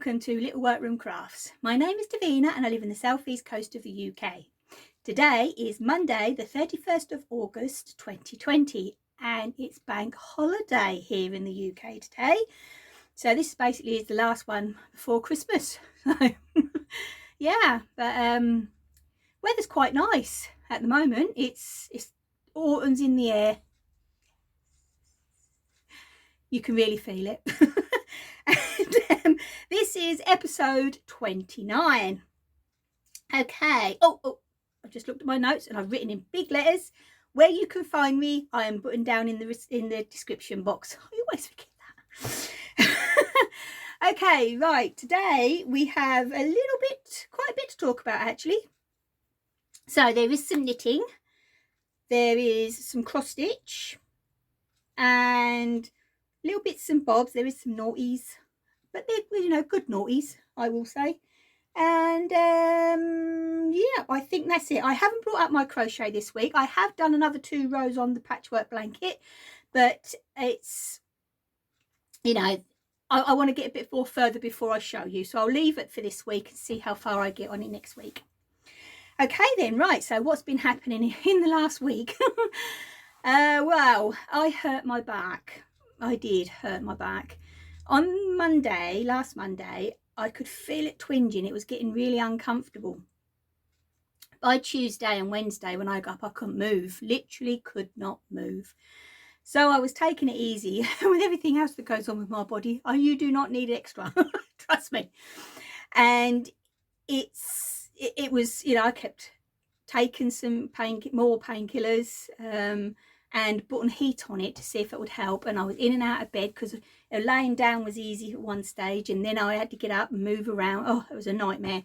welcome to Little Workroom Crafts. My name is Davina and I live in the southeast coast of the UK. Today is Monday the 31st of August 2020 and it's bank holiday here in the UK today. So this basically is the last one before Christmas. So yeah, but weather's quite nice at the moment. It's autumn's in the air. You can really feel it. And this is episode 29. Okay. Oh, I've just looked at my notes and I've written in big letters where you can find me. I am putting down in the description box. I always forget that. Okay, right. Today we have quite a bit to talk about actually. So there is some knitting, there is some cross stitch, and little bits and bobs. There is some naughties, but they're good naughties, I will say. And yeah, I think that's it. I haven't brought out my crochet this week. I have done another 2 rows on the patchwork blanket, but it's, I want to get a bit more further before I show you, so I'll leave it for this week and see how far I get on it next week. Okay then, right, so what's been happening in the last week? Well, I hurt my back. I did hurt my back. On last Monday, I could feel it twinging. It was getting really uncomfortable. By Tuesday and Wednesday when I got up, I couldn't move. Literally could not move. So I was taking it easy. With everything else that goes on with my body, you do not need extra. Trust me. And it was, I kept taking some more painkillers and putting heat on it to see if it would help. And I was in and out of bed because laying down was easy at one stage, and then I had to get up and move around. Oh, it was a nightmare.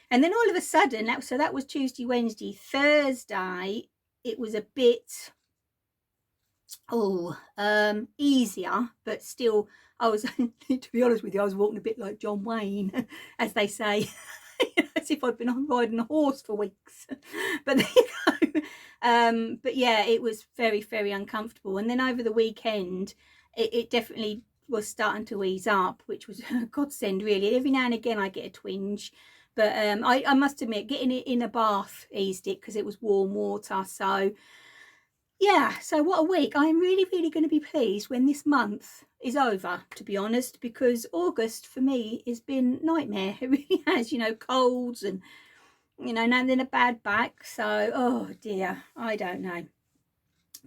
And then all of a sudden, that was Tuesday, Wednesday, Thursday, it was a bit easier, but still I was to be honest with you, I was walking a bit like John Wayne, as they say. As if I'd been riding a horse for weeks. But there you go. But yeah, it was very, very uncomfortable. And then over the weekend, it definitely was starting to ease up, which was a godsend really. Every now and again I get a twinge, but I must admit, getting it in a bath eased it because it was warm water. So yeah, so what a week. I'm really, really going to be pleased when this month is over, to be honest, because August for me has been nightmare. It really has, colds and, now and then a bad back. So, oh dear, I don't know.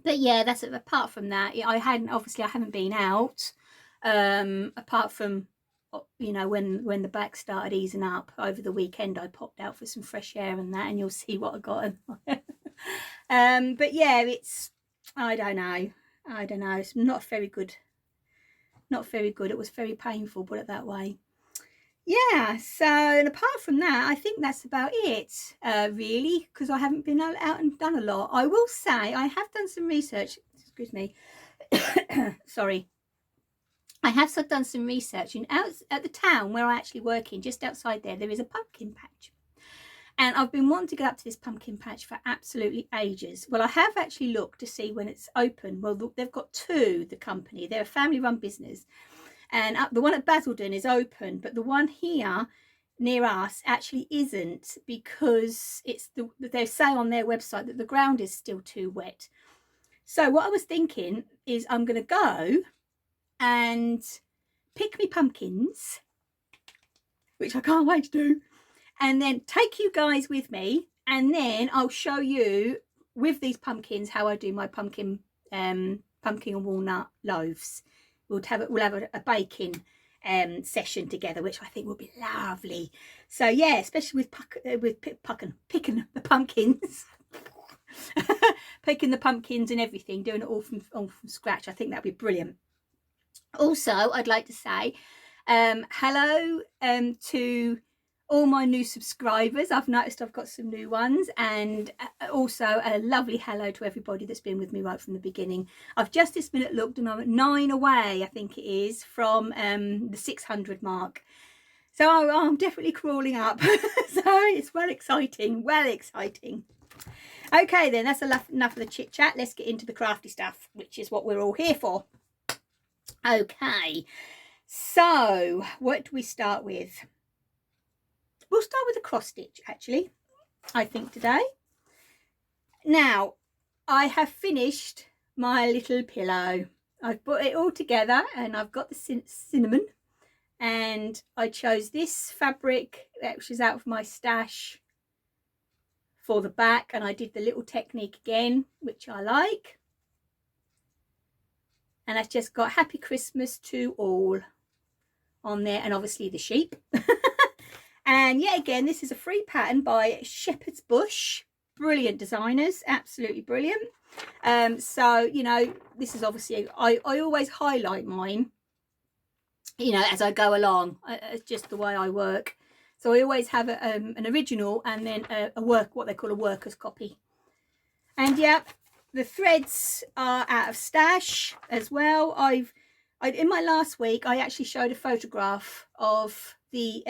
But yeah, that's apart from that. I haven't been out, apart from, when the back started easing up over the weekend. I popped out for some fresh air and that, and you'll see what I got. But yeah, I don't know, it's not very good. It was very painful, put it that way. Yeah, so, and apart from that, I think that's about it, really, because I haven't been out and done a lot. I will say I have done some research. Excuse me. Sorry. I have done some research, and out at the town where I actually work in, just outside there is a pumpkin patch. And I've been wanting to get up to this pumpkin patch for absolutely ages. Well, I have actually looked to see when it's open. Well, they've got 2, the company. They're a family-run business. And the one at Basildon is open, but the one here near us actually isn't, because they say on their website that the ground is still too wet. So what I was thinking is I'm going to go and pick me pumpkins, which I can't wait to do, and then take you guys with me, and then I'll show you with these pumpkins how I do my pumpkin and walnut loaves. We'll have a baking session together, which I think will be lovely. So yeah, especially with picking the pumpkins, picking the pumpkins and everything, doing it all from scratch. I think that'd be brilliant. Also, I'd like to say hello to all my new subscribers. I've noticed I've got some new ones, and also a lovely hello to everybody that's been with me right from the beginning. I've just this minute looked and I'm at 9 away, I think it is, from the 600 mark. So I'm definitely crawling up. So it's well exciting. Okay then, that's enough of the chit chat. Let's get into the crafty stuff, which is what we're all here for. Okay, So what do we start with? We'll start with a cross stitch, actually, I think, today. Now, I have finished my little pillow. I've put it all together and I've got the cinnamon, and I chose this fabric which is out of my stash for the back, and I did the little technique again, which I like, and I've just got Happy Christmas to all on there, and obviously the sheep. And yet again, this is a free pattern by Shepherd's Bush. Brilliant designers, absolutely brilliant. So, you know, this is obviously, I always highlight mine, you know, as I go along. It's just the way I work. So I always have an original and then what they call a worker's copy. And yeah, the threads are out of stash as well. In my last week, I actually showed a photograph of the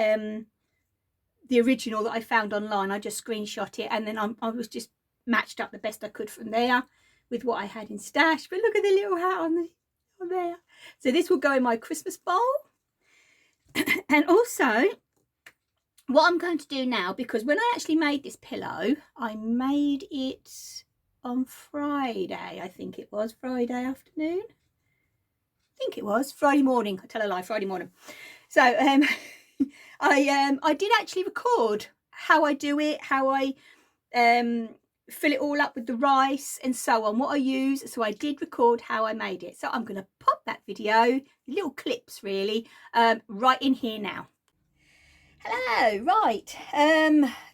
original that I found online. I just screenshot it, and then I was just matched up the best I could from there with what I had in stash. But look at the little hat on there. So this will go in my Christmas bowl. And also, what I'm going to do now, because when I actually made this pillow, I made it on Friday. I think it was Friday afternoon. I think it was Friday morning. I tell a lie, Friday morning. So I did actually record how I do it, how I fill it all up with the rice and so on, what I use. So I did record how I made it. So I'm going to pop that video, little clips really, right in here now. Hello, right,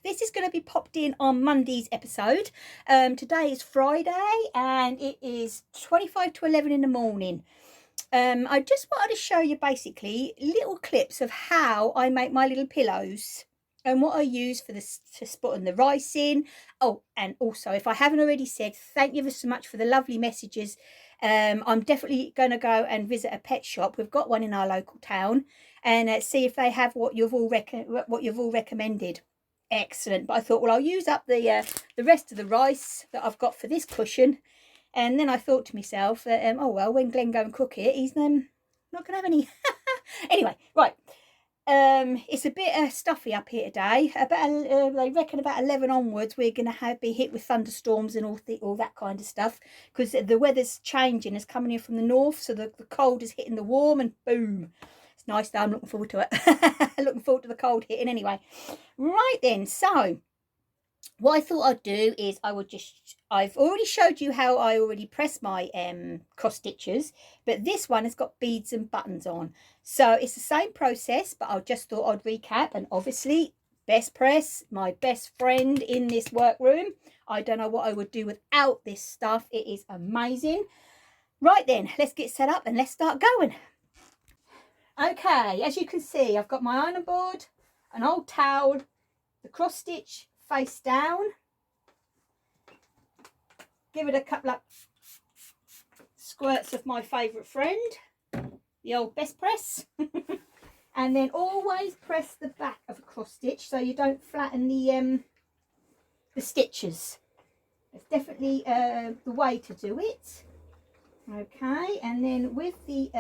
this is going to be popped in on Monday's episode. Today is Friday and it is 25 to 11 in the morning. I just wanted to show you basically little clips of how I make my little pillows and what I use for putting the rice in. Oh, and also, if I haven't already said, thank you so much for the lovely messages. I'm definitely going to go and visit a pet shop. We've got one in our local town, and see if they have what you've all recommended. Excellent. But I thought, well, I'll use up the rest of the rice that I've got for this cushion. And then I thought to myself, oh, well, when Glenn go and cook it, he's not going to have any. Anyway, right. It's a bit stuffy up here today. They reckon about 11 onwards, we're going to be hit with thunderstorms and all that kind of stuff. Because the weather's changing. It's coming in from the north. So the cold is hitting the warm and boom. It's nice though. I'm looking forward to it. Looking forward to the cold hitting anyway. Right then, so what I thought I'd do is I've already showed you how I already press my cross stitches, but this one has got beads and buttons on. So it's the same process, but I just thought I'd recap. And obviously, Best Press, my best friend in this workroom. I don't know what I would do without this stuff. It is amazing. Right then, let's get set up and let's start going. Okay, as you can see, I've got my ironing board, an old towel, the cross stitch face down. Give it a couple of squirts of my favourite friend, the old Best Press. And then always press the back of a cross stitch so you don't flatten the stitches. It's definitely the way to do it. Okay, and then with the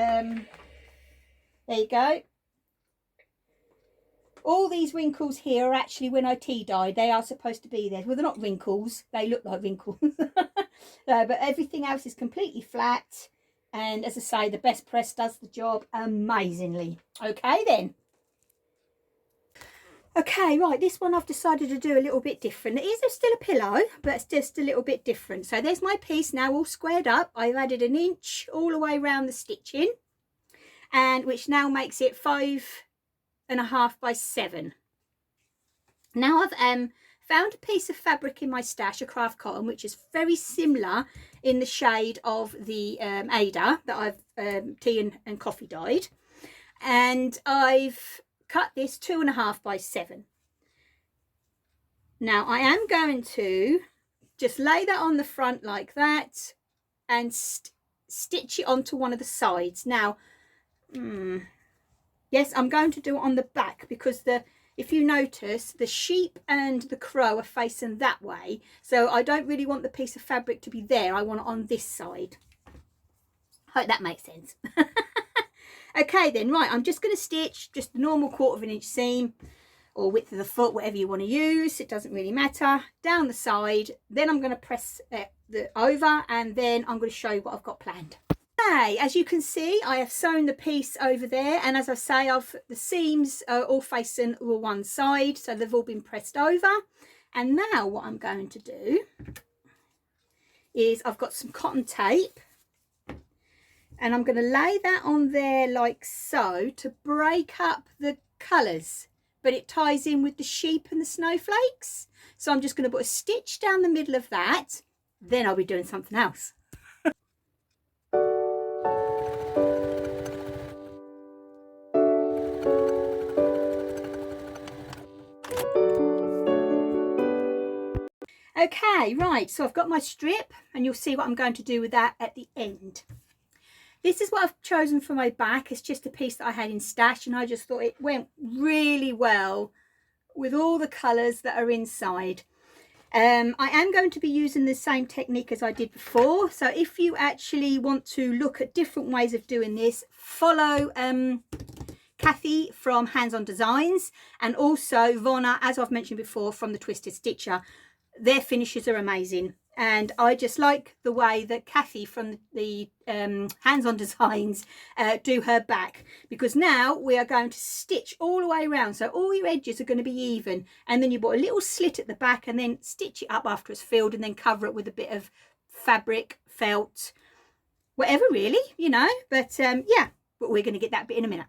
there you go. All these wrinkles here are actually when I tea dyed. They are supposed to be there. Well, they're not wrinkles. They look like wrinkles. But everything else is completely flat. And as I say, the Best Press does the job amazingly. Okay, then. Okay, right. This one I've decided to do a little bit different. It is still a pillow, but it's just a little bit different. So there's my piece now all squared up. I've added an inch all the way around the stitching, and which now makes it 5.5 by 7. Now I've found a piece of fabric in my stash, a craft cotton, which is very similar in the shade of the Ada that I've tea and coffee dyed, and I've cut this 2.5 by 7. Now I am going to just lay that on the front like that and stitch it onto one of the sides. Now yes, I'm going to do it on the back because if you notice, the sheep and the crow are facing that way. So I don't really want the piece of fabric to be there. I want it on this side. Hope that makes sense. Okay then, right, I'm just going to stitch just a normal 1/4 inch seam or width of the foot, whatever you want to use, it doesn't really matter, down the side. Then I'm going to press the over, and then I'm going to show you what I've got planned. Okay, as you can see, I have sewn the piece over there, and as I say, the seams are all facing one side, so they've all been pressed over. And now what I'm going to do is I've got some cotton tape, and I'm going to lay that on there like so to break up the colours, but it ties in with the sheep and the snowflakes. So I'm just going to put a stitch down the middle of that, then I'll be doing something else. Okay, right, so I've got my strip, and you'll see what I'm going to do with that at the end. This is what I've chosen for my back. It's just a piece that I had in stash, and I just thought it went really well with all the colours that are inside. I am going to be using the same technique as I did before, so if you actually want to look at different ways of doing this, follow Kathy from Hands On Designs, and also Vonna, as I've mentioned before, from the Twisted Stitcher. Their finishes are amazing, and I just like the way that Kathy from the Hands On Designs do her back, because now we are going to stitch all the way around, so all your edges are going to be even, and then you put a little slit at the back and then stitch it up after it's filled, and then cover it with a bit of fabric, felt, whatever really, you know. But yeah, but we're going to get that bit in a minute.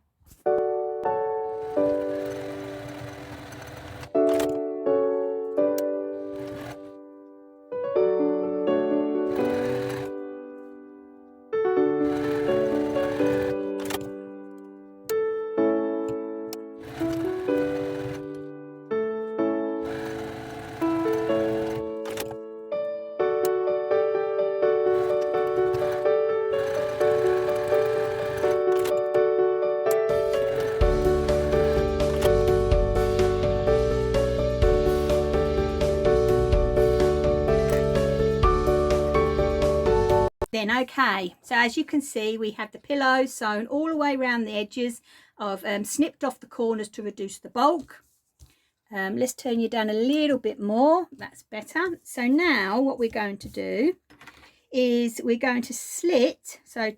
Then okay, so as you can see, we have the pillow sewn all the way around the edges. I've snipped off the corners to reduce the bulk. Let's turn you down a little bit more, that's better. So now what we're going to do is we're going to slit, so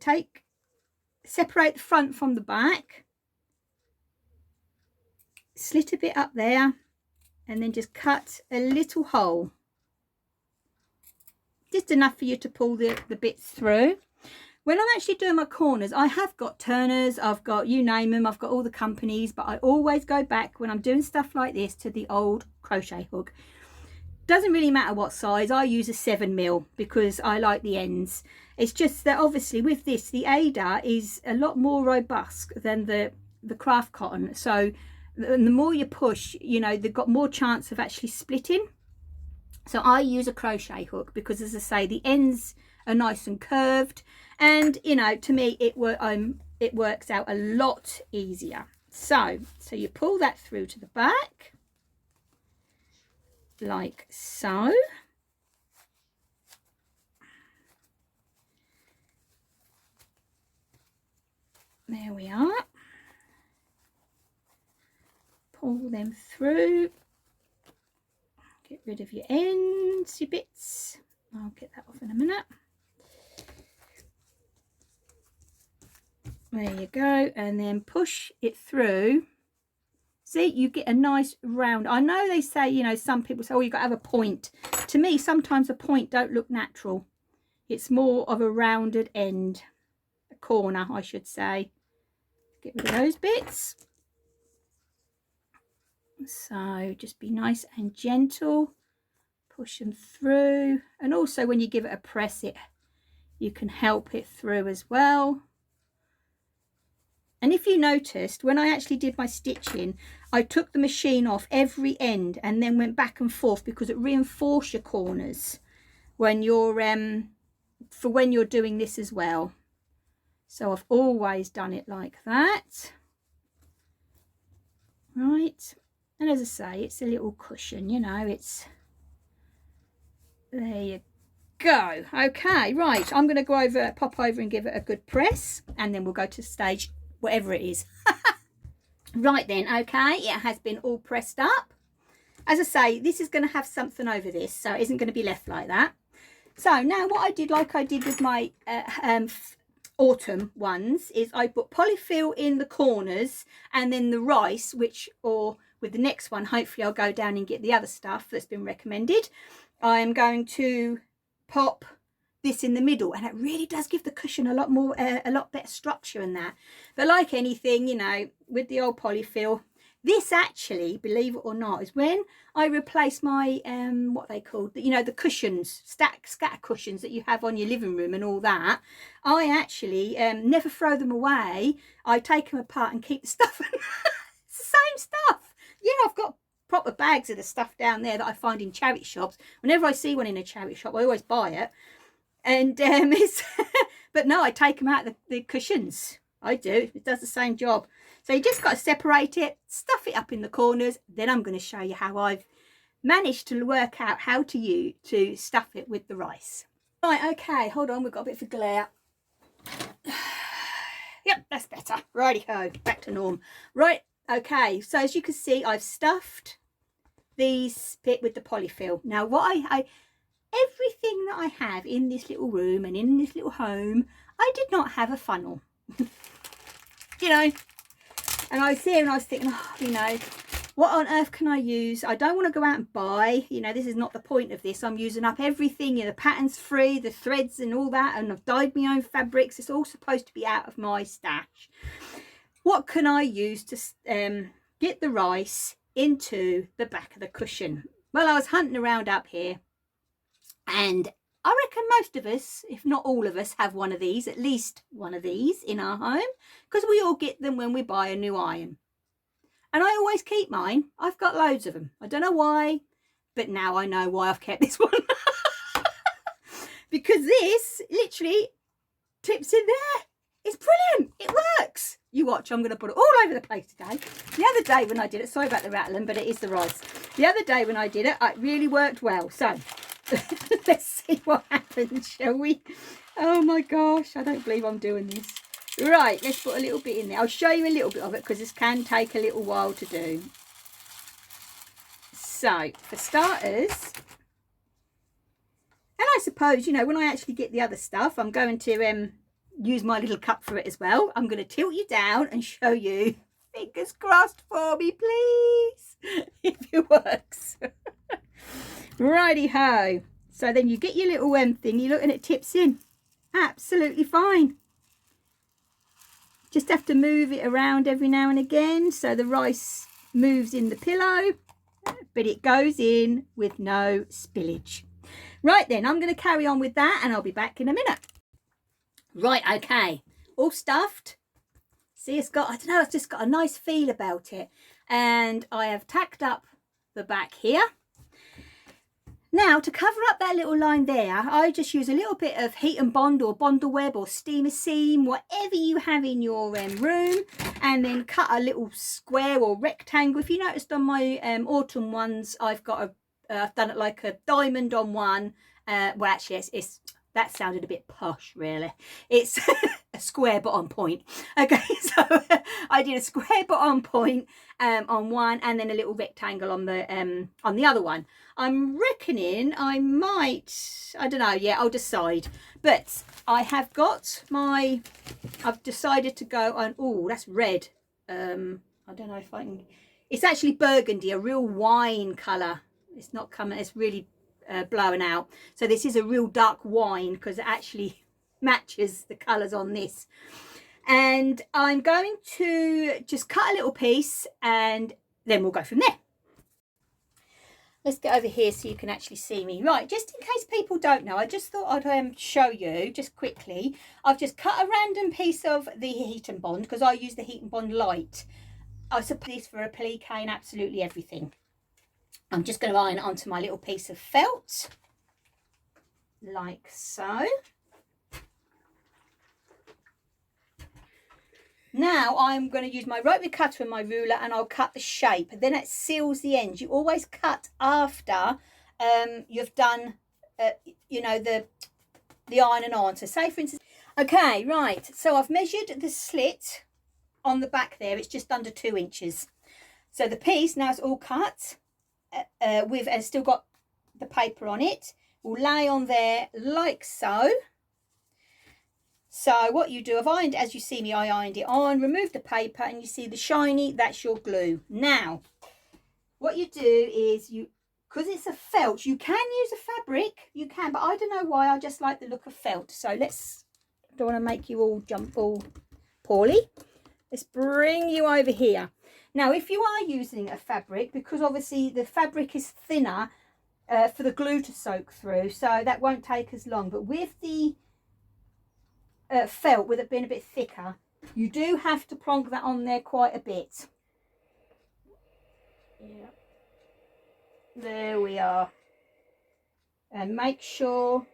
separate the front from the back, slit a bit up there, and then just cut a little hole, just enough for you to pull the bits through. When I'm actually doing my corners, I have got turners, I've got, you name them, I've got all the companies, but I always go back when I'm doing stuff like this to the old crochet hook. Doesn't really matter what size, I use a 7mm because I like the ends. It's just that obviously with this, the Ada is a lot more robust than the craft cotton, so the more you push, you know, they've got more chance of actually splitting. So I use a crochet hook because, as I say, the ends are nice and curved, and you know, to me it works out a lot easier. So you pull that through to the back like so. There we are. Pull them through. Get rid of your ends, your bits. I'll get that off in a minute. There you go, and then push it through. See, you get a nice round. I know they say, you know, some people say, oh, you've got to have a point. To me, sometimes a point don't look natural. It's more of a rounded end, a corner, I should say. Get rid of those bits. So just be nice and gentle, push them through, and also when you give it a press, you can help it through as well. And if you noticed, when I actually did my stitching, I took the machine off every end and then went back and forth, because it reinforces your corners when you're when you're doing this as well. So I've always done it like that, right? And as I say, it's a little cushion, you know, it's, there you go. Okay, right, I'm going to pop over and give it a good press, and then we'll go to stage whatever it is. Right then, okay, it has been all pressed up. As I say, this is going to have something over this, so it isn't going to be left like that. So now what I did, like I did with my autumn ones, is I put polyfill in the corners, and then the rice, or with the next one, hopefully I'll go down and get the other stuff that's been recommended. I am going to pop this in the middle, and it really does give the cushion a lot better structure and that. But like anything, you know, with the old polyfill, this actually, believe it or not, is when I replace my what they called, you know, the cushions, scatter cushions that you have on your living room and all that. I actually never throw them away. I take them apart and keep the stuff. It's the same stuff. Yeah, I've got proper bags of the stuff down there that I find in charity shops. Whenever I see one in a charity shop, I always buy it. And it's but no, I take them out of the cushions. I do. It does the same job. So you just got to separate it, stuff it up in the corners. Then I'm going to show you how I've managed to work out how to stuff it with the rice. Right, okay, hold on, we've got a bit of a glare. Yep, that's better. Righty-ho, back to norm. Right, okay, so as you can see, I've stuffed these bit with the polyfill. Now what everything that I have in this little room and in this little home, I did not have a funnel. You know, and I was here and I was thinking, oh, you know, what on earth can I use? I don't want to go out and buy, you know, this is not the point of this. I'm using up everything, you know, the pattern's free, the threads and all that, and I've dyed my own fabrics. It's all supposed to be out of my stash. What can I use to get the rice into the back of the cushion? Well, I was hunting around up here, and I reckon most of us, if not all of us, have one of these, at least one of these in our home, because we all get them when we buy a new iron. And I always keep mine. I've got loads of them. I don't know why, but now I know why I've kept this one. Because this literally clips in there. It's brilliant. It works. You watch, I'm going to put it all over the place today. The other day when I did it, sorry about the rattling, but it is the rice. The other day when I did it, it really worked well. So let's see what happens, shall we? Oh my gosh, I don't believe I'm doing this. Right, let's put a little bit in there. I'll show you a little bit of it because this can take a little while to do. So, for starters, and I suppose, you know, when I actually get the other stuff, I'm going to use my little cup for it as well. I'm going to tilt you down and show you. Fingers crossed for me, please, if it works. Righty-ho. So then you get your little thing, you look and it tips in. Absolutely fine. Just have to move it around every now and again so the rice moves in the pillow, but it goes in with no spillage. Right then, I'm going to carry on with that and I'll be back in a minute. Right, okay, all stuffed. See, it's got, I don't know, it's just got a nice feel about it. And I have tacked up the back here. Now, to cover up that little line there, I just use a little bit of heat and bond or bondle web or steamer seam, whatever you have in your room, and then cut a little square or rectangle. If you noticed on my autumn ones, I've got I've done it like a diamond on one. Well, actually, that sounded a bit posh, really. It's a square but on point. Okay, so I did a square but on point on one, and then a little rectangle on the other one. I'm reckoning I might, I don't know yet, I'll decide. But I have got I've decided to go on, oh, that's red. I don't know if I can, it's actually burgundy, a real wine colour. It's not coming, it's really blowing out. So this is a real dark wine because it actually matches the colours on this. And I'm going to just cut a little piece and then we'll go from there. Let's get over here so you can actually see me. Right, just in case people don't know, I just thought I'd show you just quickly. I've just cut a random piece of the heat and bond because I use the heat and bond light. I suppose this for applique and absolutely everything. I'm just going to iron it onto my little piece of felt, like so. Now I'm going to use my rotary cutter and my ruler and I'll cut the shape. Then it seals the ends. You always cut after you've done, you know, the ironing on. So say for instance, okay, right. So I've measured the slit on the back there, it's just under 2 inches. So the piece, now it's all cut, with and still got the paper on it, will lay on there like so. So what you do, I've ironed, as you see me, I ironed it on, remove the paper, and you see the shiny, that's your glue. Now, what you do is because it's a felt, you can use a fabric, you can, but I don't know why, I just like the look of felt. So don't want to make you all jump all poorly. Let's bring you over here. Now, if you are using a fabric, because obviously the fabric is thinner for the glue to soak through, so that won't take as long. But with the felt, with it being a bit thicker, you do have to plonk that on there quite a bit. Yeah. There we are. And make sure...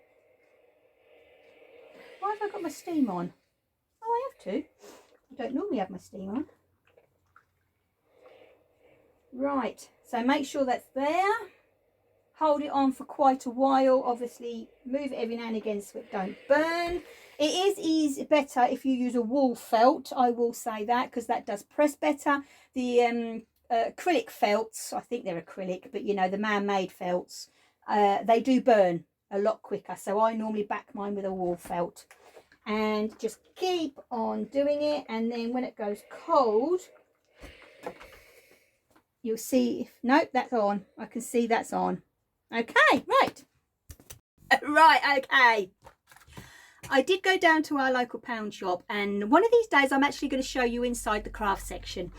Why have I got my steam on? Oh, I have to. I don't normally have my steam on. Right, so make sure that's there. Hold it on for quite a while. Obviously, move it every now and again so it don't burn. It is better if you use a wool felt, I will say that, because that does press better. The acrylic felts, I think they're acrylic, but you know, the man-made felts, they do burn a lot quicker. So I normally back mine with a wool felt. And just keep on doing it. And then when it goes cold, you'll see if, nope, that's on. I can see that's on. Okay, right. Right, okay. I did go down to our local pound shop, and one of these days I'm actually going to show you inside the craft section.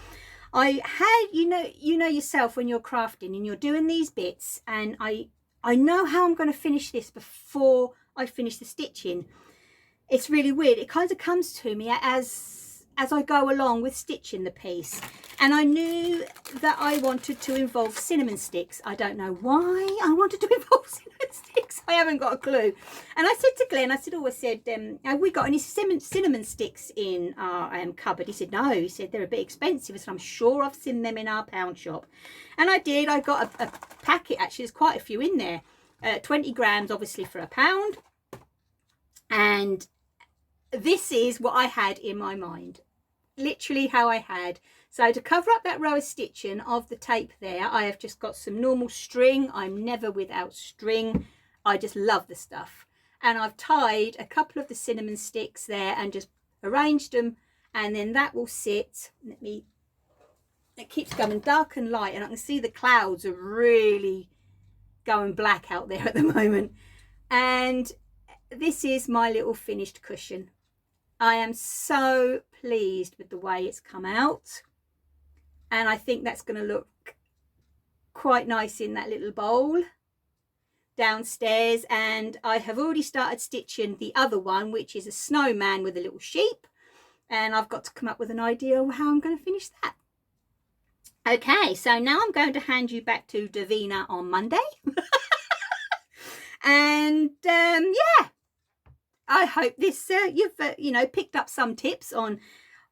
I had, you know yourself when you're crafting and you're doing these bits, and I know how I'm going to finish this before I finish the stitching. It's really weird. It kind of comes to me as I go along with stitching the piece. And I knew that I wanted to involve cinnamon sticks. I don't know why I wanted to involve cinnamon sticks. I haven't got a clue. And I said to Glenn, I said, have we got any cinnamon sticks in our cupboard? He said, no. He said, they're a bit expensive. I said, I'm sure I've seen them in our pound shop. And I did. I got a packet, actually. There's quite a few in there. 20 grams, obviously, for £1. And this is what I had in my mind. Literally how I had. So to cover up that row of stitching of the tape there, I have just got some normal string. I'm never without string. I just love the stuff. And I've tied a couple of the cinnamon sticks there and just arranged them. And then that will sit. It keeps going dark and light. And I can see the clouds are really going black out there at the moment. And this is my little finished cushion. I am so pleased with the way it's come out, and I think that's going to look quite nice in that little bowl downstairs. And I have already started stitching the other one, which is a snowman with a little sheep, and I've got to come up with an idea of how I'm going to finish that. Okay, so now I'm going to hand you back to Davina on Monday. And yeah, I hope this you've picked up some tips on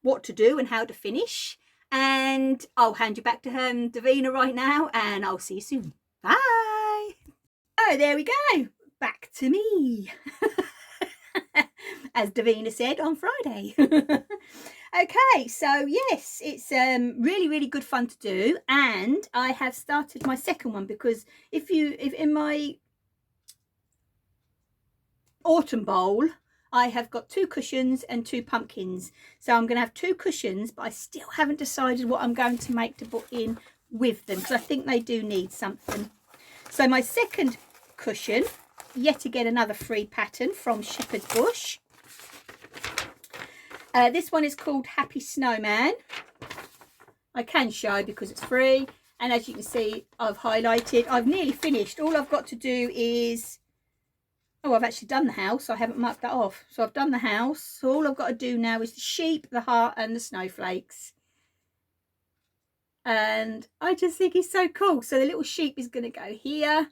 what to do and how to finish. And I'll hand you back to Davina right now, and I'll see you soon. Bye. Oh, there we go. Back to me. As Davina said on Friday. Okay, so yes, it's really, really good fun to do. And I have started my second one, because if in my autumn bowl I have got 2 cushions and 2 pumpkins, so I'm going to have 2 cushions, but I still haven't decided what I'm going to make to put in with them, because I think they do need something. So my second cushion, yet again another free pattern from Shepherd's Bush. This one is called Happy Snowman. I can show because it's free, and as you can see, I've highlighted. I've nearly finished. All I've got to do is, oh, I've actually done the house. I haven't marked that off. So I've done the house. So all I've got to do now is the sheep, the heart, and the snowflakes. And I just think it's so cool. So the little sheep is going to go here.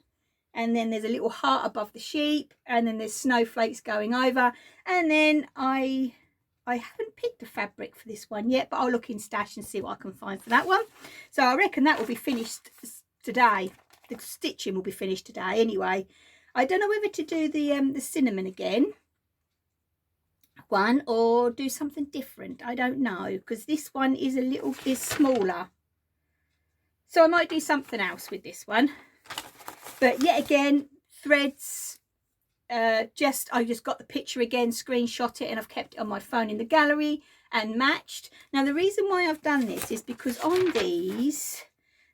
And then there's a little heart above the sheep. And then there's snowflakes going over. And then I haven't picked the fabric for this one yet, but I'll look in stash and see what I can find for that one. So I reckon that will be finished today. The stitching will be finished today anyway. I don't know whether to do the cinnamon again. one or do something different. I don't know, because this one is a little bit smaller, so I might do something else with this one. But yet again, threads, I just got the picture again, screenshot it, and I've kept it on my phone in the gallery and matched. Now the reason why I've done this is because on these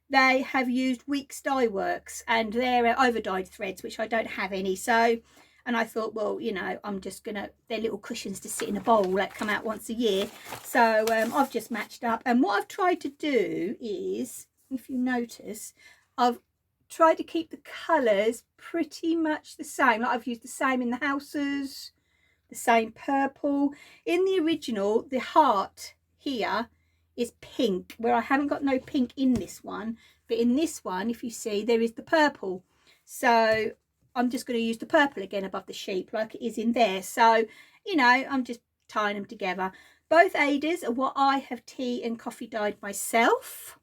they have used Weeks Dye Works, and they're over dyed threads, which I don't have any. So, and I thought, well, you know, I'm just gonna, they're little cushions to sit in a bowl that come out once a year. So I've just matched up, and what I've tried to do is, if you notice, I've tried to keep the colours pretty much the same. Like I've used the same in the houses, the same purple. In the original, the heart here is pink, where I haven't got no pink in this one, but in this one, if you see, there is the purple. So I'm just going to use the purple again above the sheep like it is in there. So, you know, I'm just tying them together. Both Adas are what I have tea and coffee dyed myself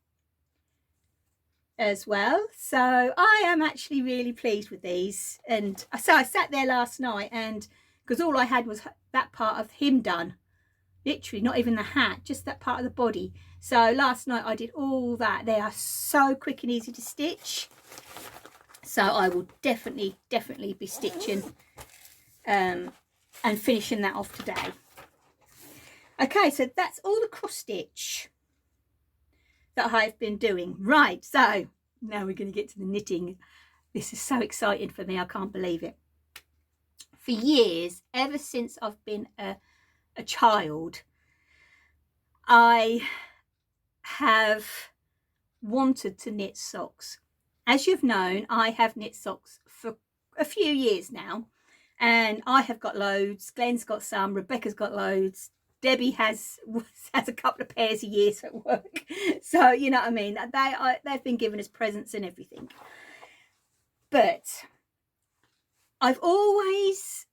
as well. So I am actually really pleased with these. And so I sat there last night, and because all I had was that part of him done, literally not even the hat, just that part of the body. So last night I did all that. They are so quick and easy to stitch, so I will definitely be stitching and finishing that off today. Okay, so that's all the cross stitch that I've been doing. Right, so now we're going to get to the knitting. This is so exciting for me, I can't believe it. For years, ever since I've been a child, I have wanted to knit socks. As you've known, I have knit socks for a few years now, and I have got loads. Glenn's got some, Rebecca's got loads, Debbie has a couple of pairs a year at work. So you know what I mean, they've been giving us presents and everything. But I've always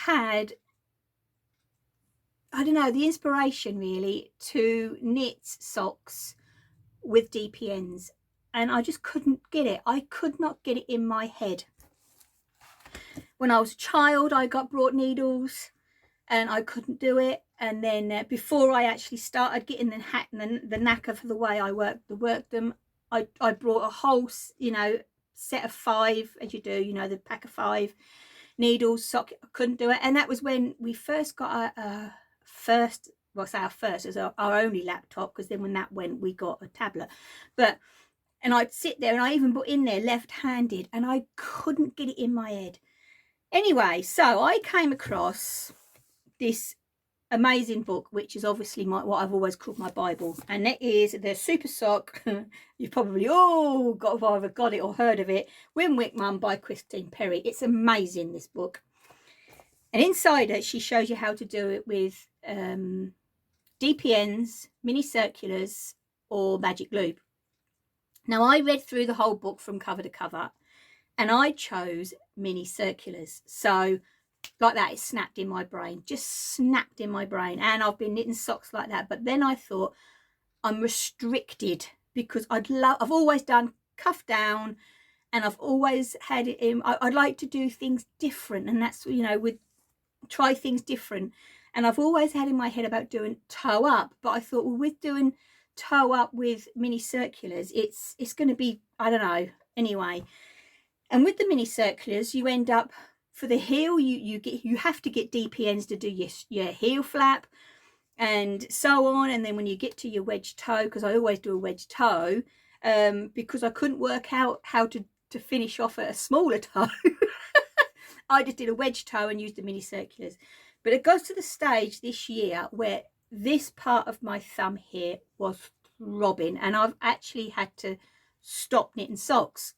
had, I don't know, the inspiration really to knit socks with DPNs, and I just couldn't get it. I could not get it in my head. When I was a child, I got brought needles and I couldn't do it. And then before I actually started getting the knack of the way I worked them, I brought a whole, you know, set of 5, as you do, you know, the pack of 5 needles, sock. I couldn't do it. And that was when we first got our first, well, I say our first, it was our only laptop, because then when that went, we got a tablet. And I'd sit there, and I even put in there left-handed, and I couldn't get it in my head. Anyway, so I came across this amazing book, which is obviously what I've always called my Bible, and it is the Super Sock. You've probably all either got it or heard of it, Win Wick Mum by Christine Perry. It's amazing, this book. And inside it, she shows you how to do it with DPNs, mini circulars, or magic loop. Now, I read through the whole book from cover to cover, and I chose mini circulars. So like that, it snapped in my brain, just snapped in my brain. And I've been knitting socks like that. But then I thought, I'm restricted, because I've always done cuff down, and I've always had it in. I'd like to do things different, and that's, you know, try things different. And I've always had in my head about doing toe up, but I thought, well, with doing toe up with mini circulars, it's going to be, I don't know, anyway. And with the mini circulars, you end up, for the heel, you have to get DPNs to do your heel flap and so on. And then when you get to your wedge toe, because I always do a wedge toe, because I couldn't work out how to finish off at a smaller toe, I just did a wedge toe and used the mini circulars. But it goes to the stage this year where this part of my thumb here was throbbing, and I've actually had to stop knitting socks.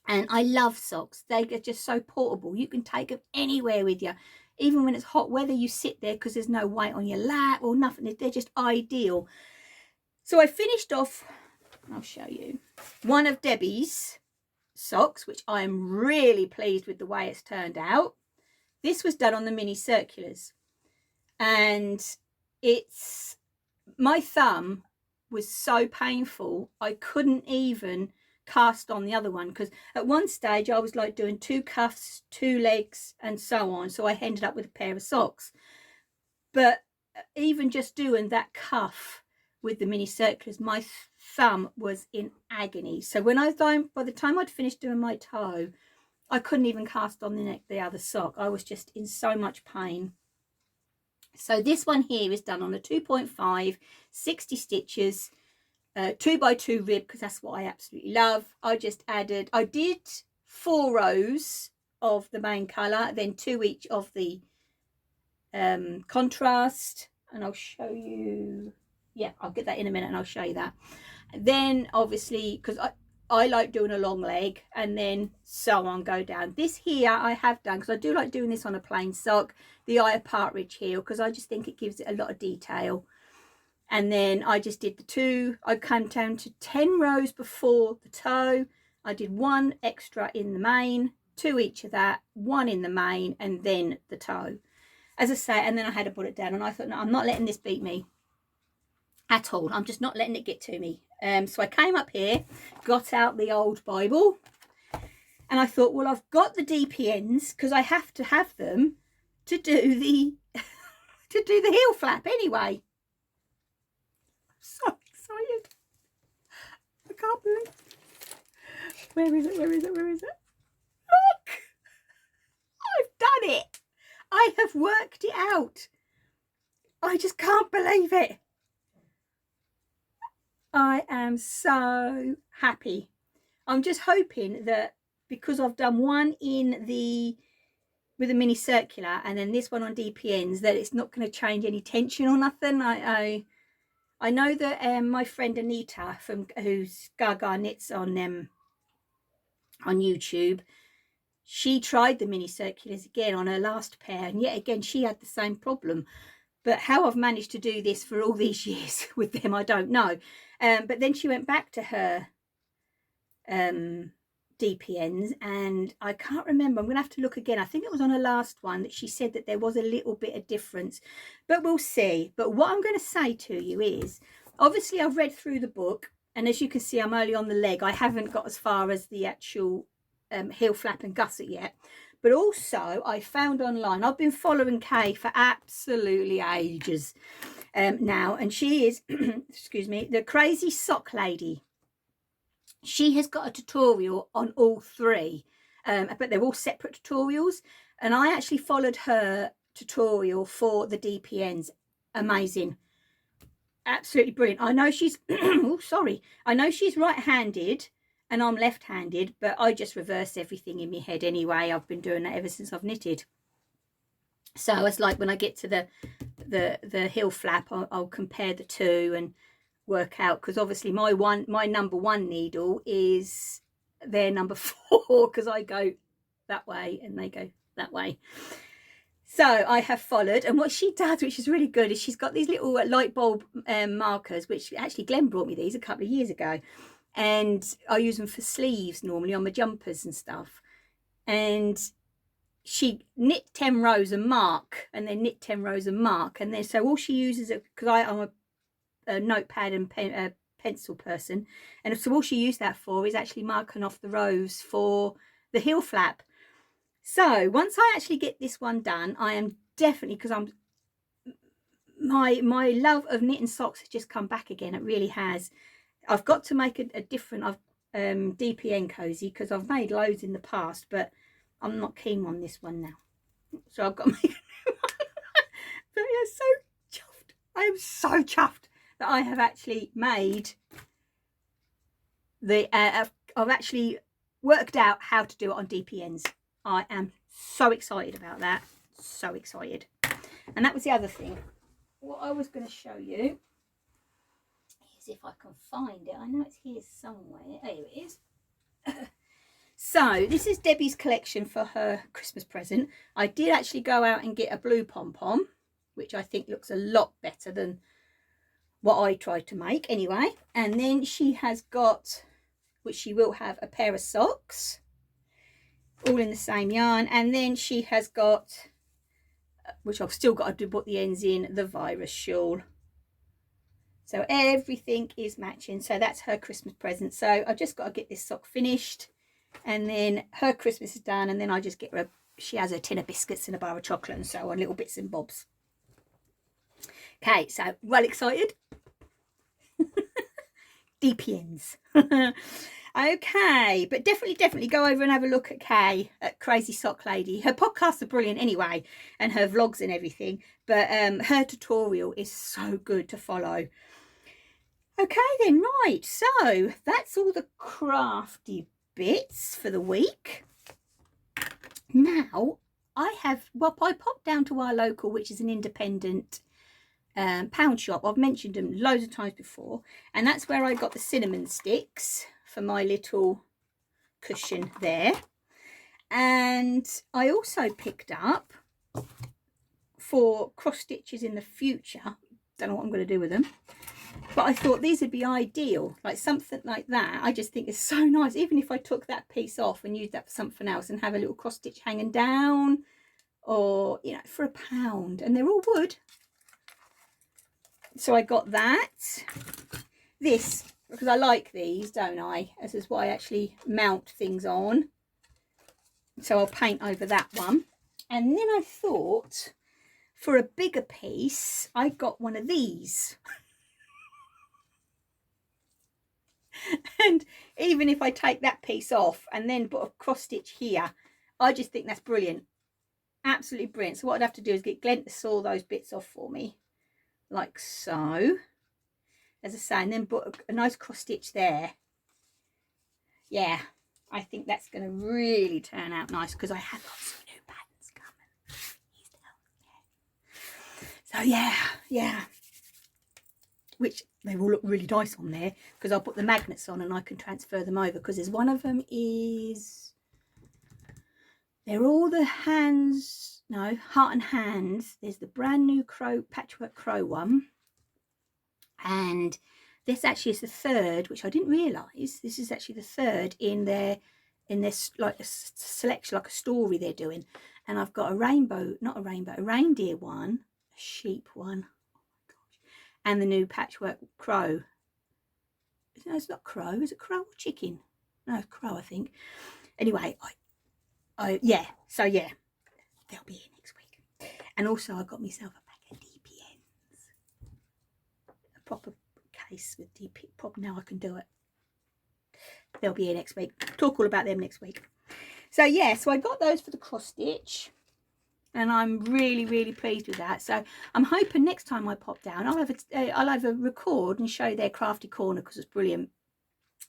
And I love socks. They are just so portable. You can take them anywhere with you. Even when it's hot weather, you sit there because there's no weight on your lap or nothing. They're just ideal. So I finished off, I'll show you, one of Debbie's socks, which I am really pleased with the way it's turned out. This was done on the mini circulars. And my thumb was so painful, I couldn't even cast on the other one, because at one stage I was like doing 2 cuffs, 2 legs and so on, so I ended up with a pair of socks. But even just doing that cuff with the mini circulars, my thumb was in agony. So when by the time I'd finished doing my toe, I couldn't even cast on the other sock. I was just in so much pain. So this one here is done on a 2.5, 60 stitches, 2x2 rib, because that's what I absolutely love. I did 4 rows of the main colour, then 2 each of the contrast, and I'll show you, yeah, I'll get that in a minute and I'll show you that. Then obviously, because I like doing a long leg, and then so on, go down. This here I have done, because I do like doing this on a plain sock, the eye of partridge heel, because I just think it gives it a lot of detail. And then I just did the 2, I came down to 10 rows before the toe. I did 1 extra in the main, 2 each of that, 1 in the main, and then the toe. As I say, and then I had to put it down, and I thought, no, I'm not letting this beat me at all. I'm just not letting it get to me. So I came up here, got out the old Bible, and I thought, well, I've got the DPNs, because I have to have them to do the heel flap anyway. So excited. I can't believe it. Where is it? Where is it? Where is it? Look! I've done it. I have worked it out. I just can't believe it. I am so happy. I'm just hoping that because I've done one with a mini circular and then this one on DPNs, that it's not going to change any tension or nothing. I know that my friend Anita, who's Gaga Knits on YouTube, she tried the mini circulars again on her last pair, and yet again she had the same problem. But how I've managed to do this for all these years with them, I don't know. But then she went back to her DPNs, and I can't remember. I'm going to have to look again. I think it was on her last one that she said that there was a little bit of difference, but we'll see. But what I'm going to say to you is, obviously I've read through the book, and as you can see, I'm only on the leg. I haven't got as far as the actual heel flap and gusset yet. But also I found online, I've been following Kay for absolutely ages now, and she is excuse me, the crazy sock lady. She has got a tutorial on all 3, but they're all separate tutorials, and I actually followed her tutorial for the DPNs. Amazing, absolutely brilliant. I know she's oh sorry, I know she's right-handed and I'm left-handed, but I just reverse everything in my head anyway. I've been doing that ever since I've knitted. So it's like when I get to the heel flap, I'll compare the 2 and work out, because obviously my number 1 needle is their number 4, because I go that way and they go that way. So I have followed, and what she does, which is really good, is she's got these little light bulb markers, which actually Glenn brought me these a couple of years ago, and I use them for sleeves normally on my jumpers and stuff. And she knit 10 rows and mark, and then knit 10 rows and mark, and then so all she uses, because I'm a notepad and pencil person, and so all she used that for is actually marking off the rows for the heel flap. So once I actually get this one done, I am definitely, because I'm my love of knitting socks has just come back again. It really has. I've got to make a different DPN cozy, because I've made loads in the past, but I'm not keen on this one now, so I've got to make a new one. But yeah, so chuffed. I am so chuffed that I have actually made the I've actually worked out how to do it on DPNs. I am so excited about that, so excited. And that was the other thing. What I was going to show you is, if I can find it, I know it's here somewhere. There it is. So this is Debbie's collection for her Christmas present. I did actually go out and get a blue pom-pom, which I think looks a lot better than what I tried to make anyway. And then she has got, which she will have, a pair of socks, all in the same yarn. And then she has got, which I've still got to put the ends in, the virus shawl. So everything is matching. So that's her Christmas present. So I just got to get this sock finished, and then her Christmas is done, and then I just get her, she has a tin of biscuits and a bar of chocolate and so on, little bits and bobs. Okay, so well excited. DPNs. Okay, but definitely go over and have a look at Kay, at Crazy Sock Lady. Her podcasts are brilliant anyway, and her vlogs and everything, but her tutorial is so good to follow. Okay then, right, so that's all the crafty bits for the week. Now I popped down to our local, which is an independent pound shop. I've mentioned them loads of times before, and that's where I got the cinnamon sticks for my little cushion there. And I also picked up, for cross stitches in the future, don't know what I'm going to do with them, but I thought these would be ideal, like something like that. I just think it's so nice, even if I took that piece off and used that for something else and have a little cross stitch hanging down, or you know, for £1. And they're all wood. So I got that. This, because I like these, don't I? This is what I actually mount things on. So I'll paint over that one. And then I thought, for a bigger piece, I got one of these. And even if I take that piece off and then put a cross stitch here, I just think that's brilliant. Absolutely brilliant. So what I'd have to do is get Glenn to saw those bits off for me, like so, as I say, and then put a nice cross stitch there. Yeah, I think that's going to really turn out nice, because I have got some new patterns coming. So yeah, which they will look really nice on there, because I'll put the magnets on and I can transfer them over, because there's one of them is, they're all the hands, no, heart and hands. There's the brand new crow, patchwork crow one, and this actually is the third, which I didn't realise. This is actually the third in their like a selection, like a story they're doing. And I've got a rainbow, not a rainbow, a reindeer one, a sheep one, oh my gosh, and the new patchwork crow. No, it's not crow. Is it crow or chicken? No, it's crow, I think. Anyway, yeah. So yeah, they'll be here next week. And also I got myself a pack of DPNs, a proper case with DP. Now I can do it. They'll be here next week. Talk all about them next week. So yeah, so I got those for the cross stitch, and I'm really pleased with that. So I'm hoping next time I pop down, I'll have a record and show their crafty corner, because it's brilliant.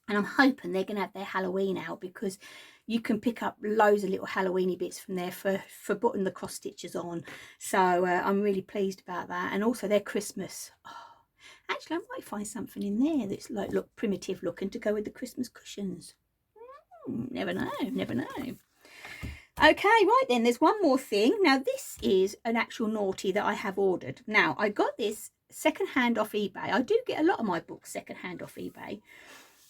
And I'm hoping they're going to have their Halloween out, because you can pick up loads of little Halloweeny bits from there for putting the cross stitches on. So I'm really pleased about that. And also their Christmas. Oh, actually, I might find something in there that's like look primitive looking to go with the Christmas cushions. Never know, never know. Okay, right then, there's one more thing. Now this is an actual naughty that I have ordered. Now I got this secondhand off eBay. I do get a lot of my books secondhand off eBay,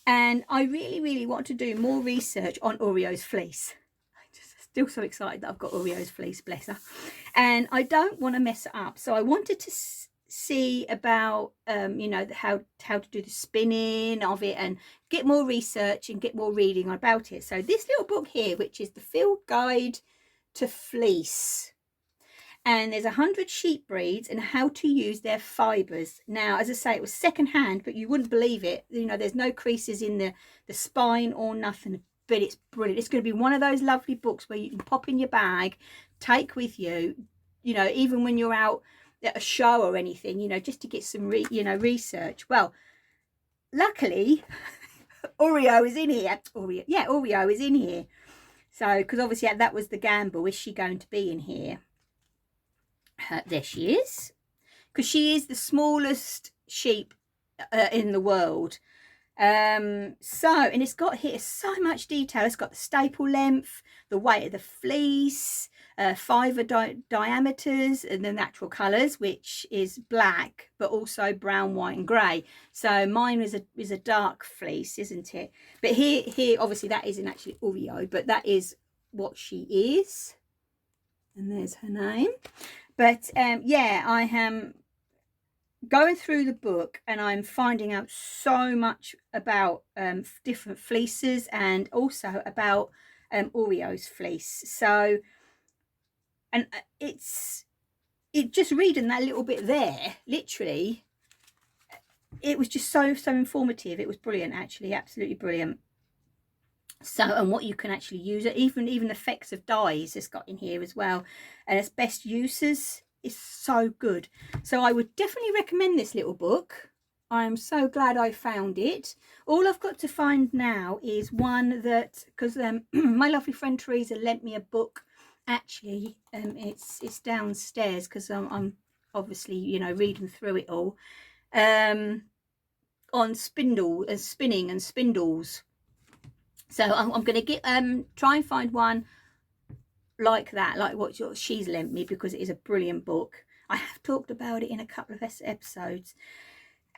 and I really want to do more research on Oreo's fleece. I'm just still so excited that I've got Oreo's fleece, bless her, and I don't want to mess it up. So I wanted to see about you know, how to do the spinning of it, and get more research and get more reading about it. So this little book here, which is the Field Guide to Fleece, and there's 100 sheep breeds and how to use their fibers. Now, as I say, it was second hand, but you wouldn't believe it, you know, there's no creases in the spine or nothing, but it's brilliant. It's going to be one of those lovely books where you can pop in your bag, take with you, you know, even when you're out at a show or anything, you know, just to get some research. Well, luckily Oreo is in here. Oreo is in here. So because obviously that was the gamble, is she going to be in here? There she is, because she is the smallest sheep in the world. And it's got here so much detail. It's got the staple length, the weight of the fleece, fibre diameters, and the natural colours, which is black but also brown, white and grey. So mine is a dark fleece, isn't it? But here obviously that isn't actually Oreo, but that is what she is, and there's her name. But yeah, I am going through the book, and I'm finding out so much about different fleeces, and also about Oreo's fleece. So, and it just reading that little bit there, literally, it was just so informative. It was brilliant, actually, absolutely brilliant. So, and what you can actually use it, even effects of dyes it's got in here as well, and its best uses is so good. So I would definitely recommend this little book. I'm so glad I found it. All I've got to find now is one that, because my lovely friend Teresa lent me a book. Actually, it's downstairs, because I'm obviously, you know, reading through it all, on spinning and spindles. So I'm going to get try and find one like that, like what she's lent me, because it is a brilliant book. I have talked about it in a couple of episodes,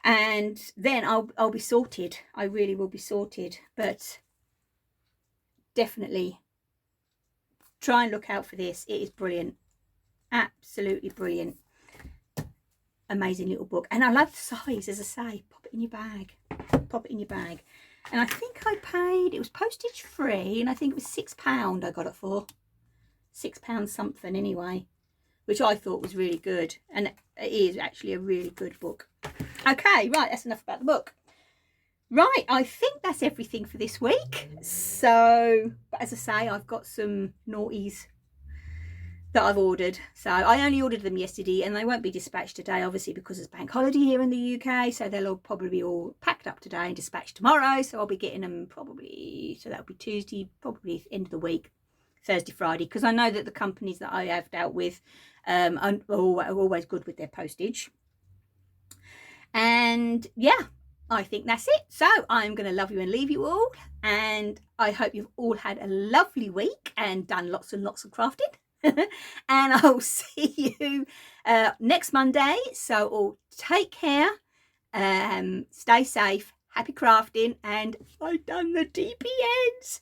and then I'll be sorted. I really will be sorted. But definitely try and look out for this. It is brilliant, absolutely brilliant, amazing little book. And I love the size, as I say. Pop it in your bag, pop it in your bag. And I think I paid, it was postage free, and I think it was £6 I got it for. £6 something anyway, which I thought was really good. And it is actually a really good book. Okay, right, that's enough about the book. Right, I think that's everything for this week. So, but as I say, I've got some naughties that I've ordered. So I only ordered them yesterday, and they won't be dispatched today, obviously, because it's bank holiday here in the UK. So they'll all probably be all packed up today and dispatched tomorrow. So I'll be getting them probably, so that'll be Tuesday, probably end of the week, Thursday, Friday, because I know that the companies that I have dealt with are always good with their postage. And yeah, I think that's it. So I'm going to love you and leave you all, and I hope you've all had a lovely week and done lots and lots of crafting. And I'll see you next Monday. So all take care, stay safe, happy crafting, and I've done the DPNs.